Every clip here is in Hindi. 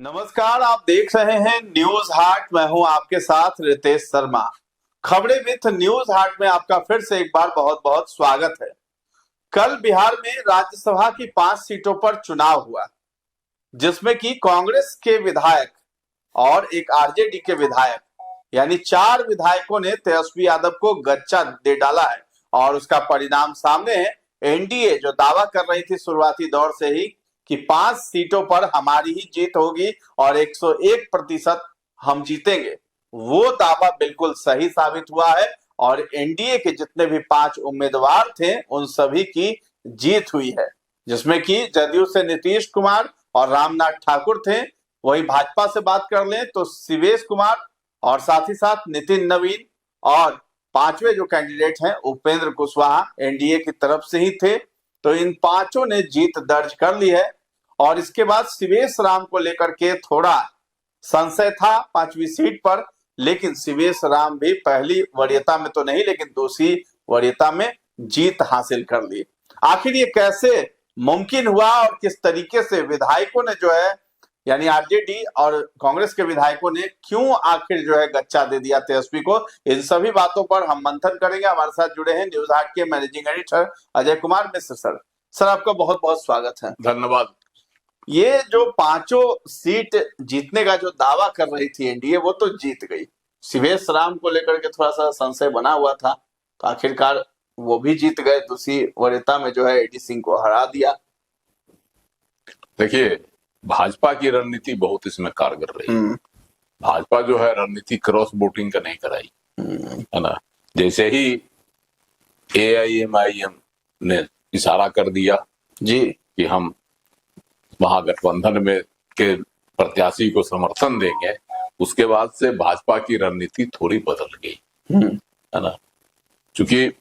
नमस्कार, आप देख रहे हैं न्यूज हाट। मैं हूं आपके साथ रितेश शर्मा। खबरें विथ न्यूज हाट में आपका फिर से एक बार बहुत बहुत स्वागत है। कल बिहार में राज्यसभा की 5 सीटों पर चुनाव हुआ, जिसमें कि कांग्रेस के विधायक और एक आरजेडी के विधायक यानी 4 विधायकों ने तेजस्वी यादव को गच्चा दे डाला है। और उसका परिणाम सामने है। एनडीए जो दावा कर रही थी शुरुआती दौर से ही कि 5 सीटों पर हमारी ही जीत होगी और 101% हम जीतेंगे, वो दावा बिल्कुल सही साबित हुआ है। और एनडीए के जितने भी 5 उम्मीदवार थे उन सभी की जीत हुई है, जिसमें कि जदयू से नीतीश कुमार और रामनाथ ठाकुर थे। वही भाजपा से बात कर लें तो शिवेश कुमार और साथ ही साथ नितिन नवीन और 5वें जो कैंडिडेट हैं उपेंद्र कुशवाहा एनडीए की तरफ से ही थे। तो इन 5 ने जीत दर्ज कर ली है। और इसके बाद शिवेश राम को लेकर के थोड़ा संशय था 5वीं सीट पर, लेकिन शिवेश राम भी पहली वरीयता में तो नहीं लेकिन दूसरी वरीयता में जीत हासिल कर ली। आखिर ये कैसे मुमकिन हुआ और किस तरीके से विधायकों ने जो है यानी आरजेडी और कांग्रेस के विधायकों ने क्यों आखिर जो है गच्चा दे दिया तेजस्वी को, इन सभी बातों पर हम मंथन करेंगे। हमारे साथ जुड़े हैं न्यूज हाट के managing editor Ajay Kumar Mishra sir. Sir, आपका बहुत बहुत स्वागत है। धन्यवाद। ये जो 5 सीट जीतने का जो दावा कर रही थी एनडीए, वो तो जीत गई। शिवेश राम को लेकर के थोड़ा सा संशय बना हुआ था, तो आखिरकार वो भी जीत गए। दूसरी वरीयता में जो है एडी सिंह को हरा दिया। देखिए, भाजपा की रणनीति बहुत इसमें कारगर रही। भाजपा जो है रणनीति क्रॉस वोटिंग का नहीं कराई, है ना। जैसे ही एआईएमआईएम ने इशारा कर दिया जी कि हम महागठबंधन में के प्रत्याशी को समर्थन देंगे, उसके बाद से भाजपा की रणनीति थोड़ी बदल गई, है ना। क्योंकि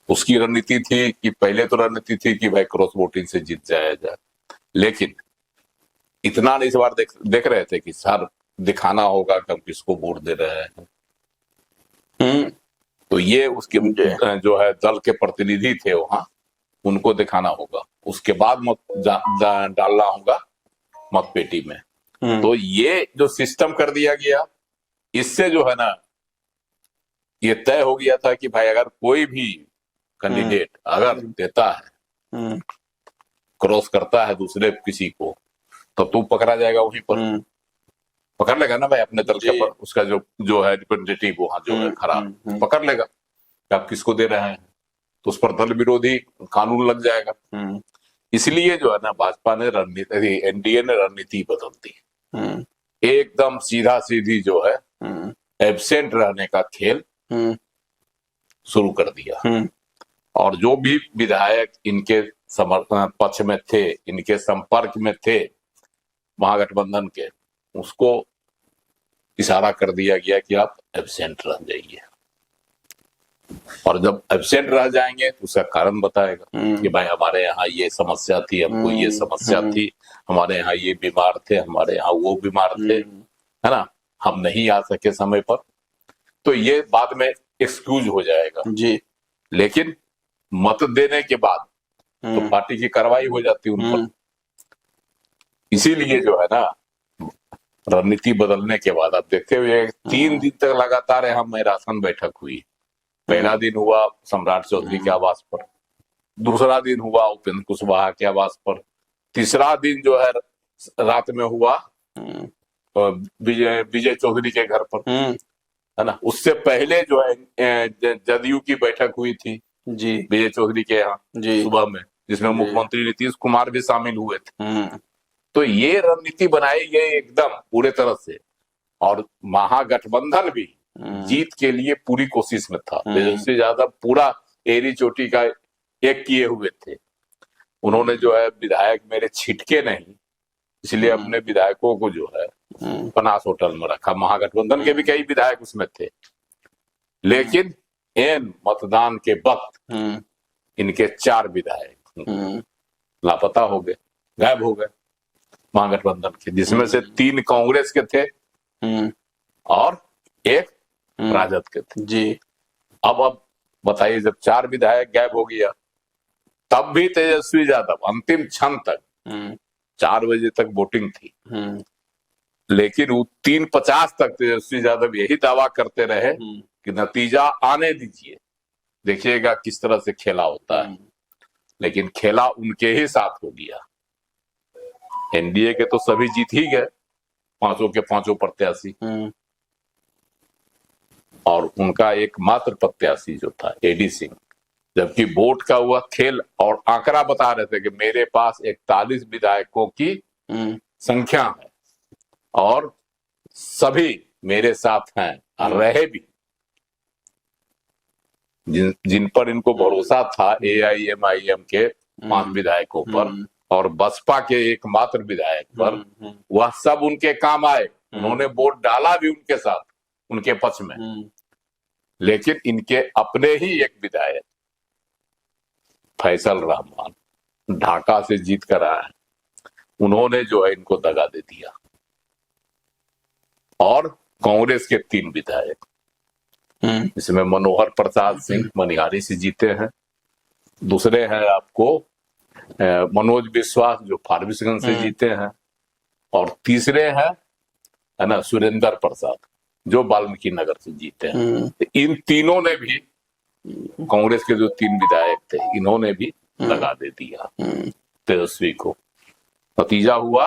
उसकी रणनीति थी कि पहले तो रणनीति थी कि भाई क्रॉस वोटिंग से जीत जाया जाए, लेकिन इतना नहीं, इस बार देख रहे थे कि सर दिखाना होगा कि हम किसको वोट दे रहे हैं। तो ये उसके जो है दल के प्रतिनिधि थे वहां, उनको दिखाना होगा, उसके बाद मत डालना होगा मतपेटी में। तो ये जो सिस्टम कर दिया गया, इससे जो है ना ये तय हो गया था कि भाई अगर कोई भी कैंडिडेट अगर देता है, क्रॉस करता है दूसरे किसी को, तो तू पकड़ा जाएगा वहीं पर। पकड़ लेगा ना भाई अपने दल के पर, उसका जो है रिप्रेजेंटेटिव वहां जो है खड़ा पकड़ लेगा कि आप किसको दे रहे हैं, तो उस पर दल विरोधी कानून लग जाएगा। इसलिए जो है ना भाजपा ने रणनीति, एनडीए ने रणनीति बदल दी। एकदम सीधा सीधी जो है एब्सेंट रहने का खेल शुरू कर दिया। और जो भी विधायक इनके समर्थन पक्ष में थे, इनके संपर्क में थे महागठबंधन के, उसको इशारा कर दिया गया कि आप एब्सेंट रह जाइए। और जब एब्सेंट रह जाएंगे तो उसका कारण बताएगा कि भाई हमारे यहाँ ये समस्या थी, हमको ये समस्या थी, हमारे यहाँ ये बीमार थे, हमारे यहाँ वो बीमार थे, है ना, हम नहीं आ सके समय पर। तो ये बाद में एक्सक्यूज हो जाएगा जी। लेकिन मत देने के बाद तो पार्टी की कार्रवाई हो जाती उन पर। इसीलिए जो है ना रणनीति बदलने के बाद आप देखते हुए 3 दिन तक लगातार यहाँ मैराथन बैठक हुई। पहला दिन हुआ सम्राट चौधरी के आवास पर, दूसरा दिन हुआ उपेंद्र कुशवाहा के आवास पर, तीसरा दिन जो है रात में हुआ विजय चौधरी के घर पर, है ना। उससे पहले जो है जदयू की बैठक हुई थी जी विजय चौधरी के यहाँ सुबह में, जिसमें मुख्यमंत्री नीतीश कुमार भी शामिल हुए थे। तो ये रणनीति बनाई गई एकदम पूरे तरह से, और महागठबंधन भी जीत के लिए पूरी कोशिश में था। तेजस्वी यादव पूरा एरी चोटी का एक किए हुए थे। उन्होंने जो है विधायक मेरे छिटके नहीं, इसलिए अपने विधायकों को जो है पनास होटल में रखा। महागठबंधन के भी कई विधायक उसमें थे, लेकिन एन मतदान के वक्त इनके 4 विधायक लापता हो गए, गायब हो गए महागठबंधन के, जिसमें से 3 कांग्रेस के थे और 1 राजद के थे जी। अब बताइए, जब 4 विधायक गायब हो गया, तब भी तेजस्वी यादव अंतिम क्षण तक 4 बजे तक वोटिंग थी, लेकिन वो 350 तक तेजस्वी यादव यही दावा करते रहे कि नतीजा आने दीजिए, देखिएगा किस तरह से खेला होता है। लेकिन खेला उनके ही साथ हो गया। एनडीए के तो सभी जीत ही गए, पांचों के पांचों प्रत्याशी, और उनका एकमात्र प्रत्याशी जो था एडी सिंह, जबकि वोट का हुआ खेल और आंकड़ा बता रहे थे कि मेरे पास 41 विधायकों की संख्या है और सभी मेरे साथ हैं और रहे भी। जिन पर इनको भरोसा था एआईएमआईएम के 5 विधायकों पर और बसपा के एकमात्र विधायक पर, वह सब उनके काम आए। उन्होंने वोट डाला भी उनके साथ, उनके पक्ष में। लेकिन इनके अपने ही एक विधायक फैसल रहमान ढाका से जीत कर आए, उन्होंने जो है इनको दगा दे दिया। और कांग्रेस के 3 विधायक, इसमें मनोहर प्रसाद सिंह मनिहारी से जीते हैं, दूसरे हैं आपको मनोज विश्वास जो फारबिसगंज से जीते हैं, और तीसरे हैं है ना सुरेंद्र प्रसाद जो वाल्मीकि नगर से जीते हैं। तो इन तीनों ने भी, कांग्रेस के जो 3 विधायक थे, इन्होंने भी लगा दे दिया तेजस्वी को। नतीजा हुआ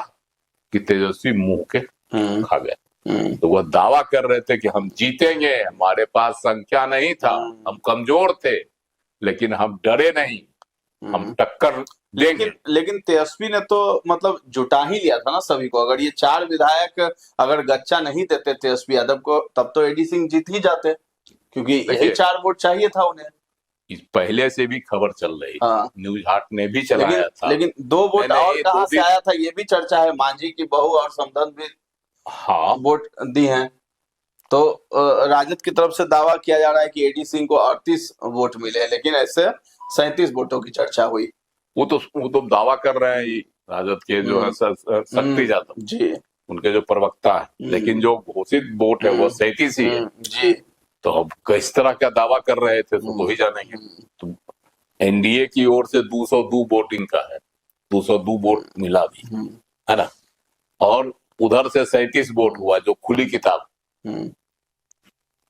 कि तेजस्वी मुंह के खा गए। तो वह दावा कर रहे थे कि हम जीतेंगे, हमारे पास संख्या नहीं था, हम कमजोर थे, लेकिन हम डरे नहीं, हम टक्कर देंगे। लेकिन तेजस्वी ने तो मतलब जुटा ही लिया था ना सभी को। अगर ये 4 विधायक अगर गच्चा नहीं देते तेजस्वी यादव को, तब तो एडी सिंह जीत ही जाते, क्योंकि यही 4 वोट चाहिए था उन्हें। पहले से भी खबर चल रही, न्यूज हाट ने भी चलाया था। लेकिन 2 वोट और कहां से आया था, ये भी चर्चा है। मांझी की बहू और समधन भी वोट दी हैं। तो राजद की तरफ से दावा किया जा रहा है कि एडी सिंह को 38 वोट मिले, लेकिन ऐसे 37 वोटों की चर्चा हुई। वो तो दावा कर रहे हैं राजद के जो है शक्ति यादव जी, उनके जो प्रवक्ता है, लेकिन जो घोषित वोट है वो 37 ही है जी। तो अब किस तरह का दावा कर रहे थे तो ही जानेंगे। तो एनडीए की ओर से 202 वोटिंग का है, 202 वोट मिला भी है ना, और उधर से 37 वोट हुआ जो खुली किताब।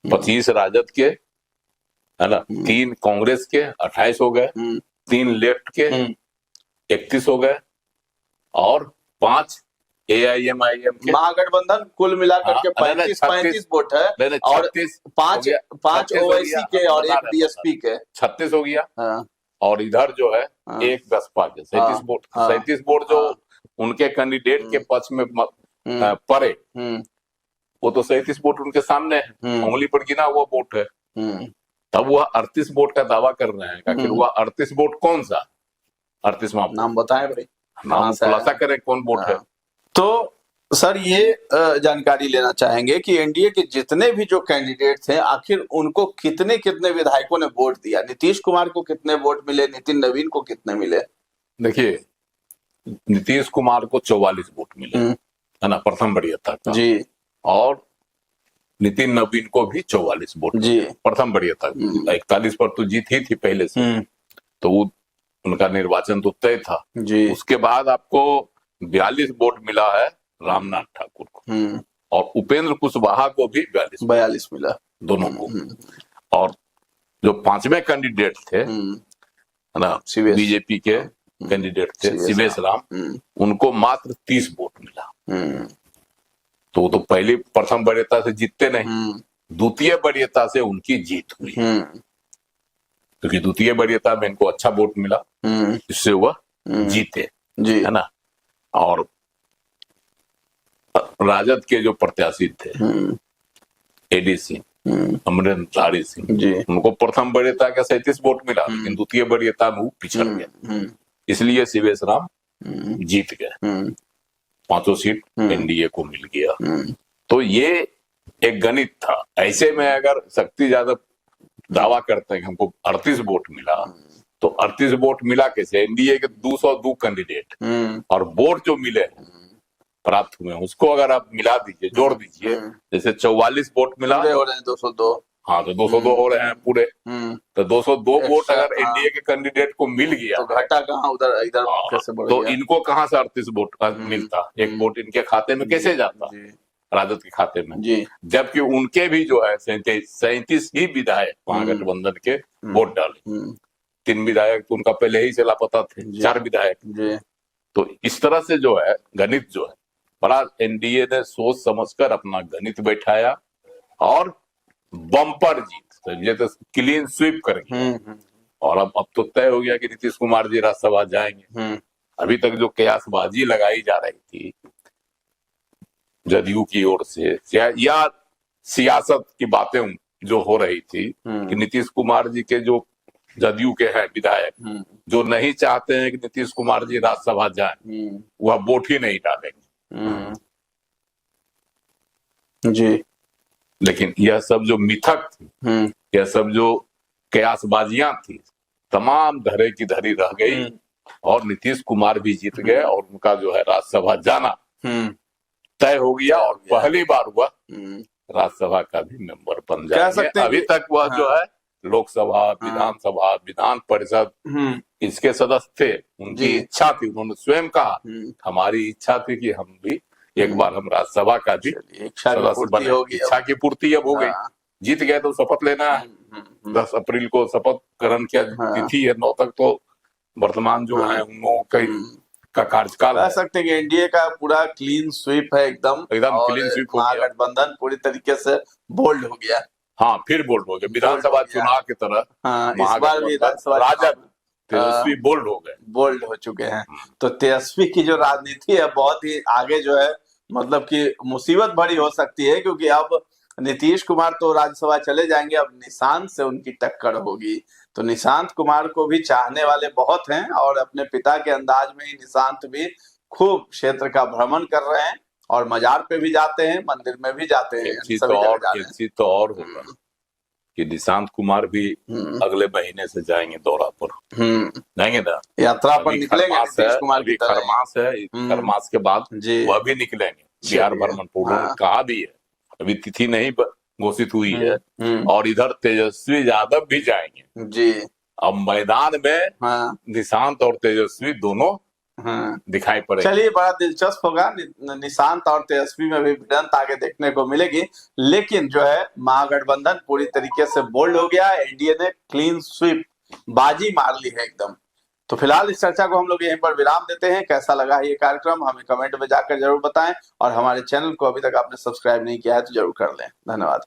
25 राजद के है ना, 3 कांग्रेस के 28 हो गए, 3 लेफ्ट के 31 हो गए, और 5 एआईएमआईएम के। महागठबंधन कुल मिलाकर के 35 वोट है, और 5 ओवैसी के और 1 बीएसपी के 36 हो गया। और इधर जो है 1 बसपा के 37 वोट। 37 वोट जो उनके कैंडिडेट के पक्ष में पड़े, वो तो 37 वोट उनके सामने है, उंगली पर गिना हुआ वोट है। तब वह 38 वोट का दावा कर रहे हैं। आखिर वह 38 वोट कौन सा 38वां नाम बताएं भाई, नाम खुलासा करें कौन वोट है। तो सर ये जानकारी लेना चाहेंगे कि एनडीए के जितने भी जो कैंडिडेट थे, आखिर उनको कितने कितने विधायकों ने वोट दिया। नीतीश कुमार को कितने वोट मिले, नितिन नवीन को कितने मिले? देखिए, नीतीश कुमार को 44 वोट मिले है ना, प्रथम वरीयता का जी, और नितिन नवीन को भी 44 वोट जी, प्रथम वरीयता। 41 पर तो जीत ही थी पहले से, तो वो उनका निर्वाचन तो तय था जी। उसके बाद आपको 42 वोट मिला है रामनाथ ठाकुर को, और उपेंद्र कुशवाहा को भी 42 मिला, दोनों को। और जो 5वें कैंडिडेट थे ना, बीजेपी के कैंडिडेट थे शिवेश राम, उनको मात्र 30 वोट मिला। तो वो तो पहली प्रथम वरीयता से जीतते नहीं, द्वितीय वरीयता से उनकी जीत हुई, क्योंकि द्वितीय वरीयता में इनको अच्छा वोट मिला, इससे वह जीते है ना। और राजद के जो प्रत्याशी थे एडी सिंह, अमरेंद्र सिंह, उनको प्रथम वरीयता का 37 वोट मिला, लेकिन द्वितीय वरीयता में वो पिछड़ गए, इसलिए शिवेश राम जीत गए। 5 सीट एनडीए को मिल गया। तो ये एक गणित था। ऐसे में अगर शक्ति यादव दावा करते हैं कि हमको 38 वोट मिला, तो 38 वोट मिला कैसे? एनडीए के 202 कैंडिडेट और वोट जो मिले प्राप्त हुए उसको अगर आप मिला दीजिए, जोड़ दीजिए, जैसे 44 वोट मिला, 202 हाँ, तो 202 हो रहे हैं पूरे। तो 202 वोट अगर हाँ। एनडीए के कैंडिडेट को मिल गया तो घाटा कहाँ उधर इधर हाँ, कैसे बढ़ तो गया? इनको कहाँ से 38 वोट का मिलता? एक वोट इनके खाते में कैसे जाता? जी राजद के खाते में। जी जबकि उनके भी जो है 37 ही विधायक महागठबंधन के वोट डाले। 3 विधायक तो उनका पहले ही से लापता थे, 4 विधायक। जी तो इस तरह से जो है गणित जो है बड़ा एनडीए ने सोच समझकर अपना गणित बैठाया और बम्पर जीत, समझे तो क्लीन स्वीप कर गया। और अब तो तय हो गया कि नीतीश कुमार जी राज्यसभा जाएंगे। अभी तक जो कयासबाजी लगाई जा रही थी जदयू की ओर से या सियासत की बातें जो हो रही थी कि नीतीश कुमार जी के जो जदयू के हैं विधायक जो नहीं चाहते हैं कि नीतीश कुमार जी राज्यसभा जाएं, वह वोट ही नहीं डालेंगे। जी लेकिन यह सब जो मिथक थी, यह सब जो कयासबाजियां थी, तमाम धरे की धरी रह गई और नीतीश कुमार भी जीत गए और उनका जो है राज्यसभा जाना तय हो गया और पहली बार हुआ राज्यसभा का भी मेंबर बन जाएंगे। अभी तक वह जो है लोकसभा, विधानसभा, विधान परिषद इसके सदस्य थे। उनकी इच्छा थी, उन्होंने स्वयं कहा हमारी इच्छा थी कि हम भी एक बार हम राज्यसभा का भी सदस्य बने। इच्छा की पूर्ति अब हो गई, जीत गए तो शपथ लेना है। 10 अप्रैल को शपथ ग्रहण की तिथि है, 9 तक तो वर्तमान जो है उन लोगों का कार्यकाल कह सकते हैं कि एनडीए का पूरा क्लीन स्वीप है, एकदम क्लीन स्वीप हो गया। महागठबंधन पूरी तरीके से बोल्ड हो गया। हाँ, फिर बोल्ड हो गया विधानसभा चुनाव की तरह। इस बार भी राजद तेजस्वी बोल्ड हो गए, बोल्ड हो चुके हैं। तो तेजस्वी की जो राजनीति है बहुत ही आगे जो है मतलब कि मुसीबत भरी हो सकती है, क्योंकि अब नीतीश कुमार तो राज्यसभा चले जाएंगे, अब निशांत से उनकी टक्कर होगी। तो निशांत कुमार को भी चाहने वाले बहुत हैं और अपने पिता के अंदाज में ही निशांत भी खूब क्षेत्र का भ्रमण कर रहे हैं और मजार पे भी जाते हैं, मंदिर में भी जाते हैं। एक चीज तो और होगा कि निशांत कुमार भी अगले महीने से जाएंगे दौरा पर, जाएंगे ना, यात्रा पर निकलेंगे। नीतीश कुमार की खरमास है, खरमास के बाद वह भी निकलेंगे बिहार भ्रमण पर। कहा भी है, अभी तिथि नहीं घोषित हुई है। और इधर तेजस्वी यादव भी जाएंगे जी। अब मैदान में निशांत और तेजस्वी दोनों दिखाई पड़े। चलिए, बड़ा दिलचस्प होगा। निशांत और तेजस्वी में भी भिड़ंत आगे देखने को मिलेगी, लेकिन जो है महागठबंधन पूरी तरीके से बोल्ड हो गया। एनडीए ने क्लीन स्वीप बाजी मार ली है एकदम। तो फिलहाल इस चर्चा को हम लोग यहीं पर विराम देते हैं। कैसा लगा ये कार्यक्रम हमें कमेंट में जाकर जरूर बताएं और हमारे चैनल को अभी तक आपने सब्सक्राइब नहीं किया है तो जरूर कर लें। धन्यवाद।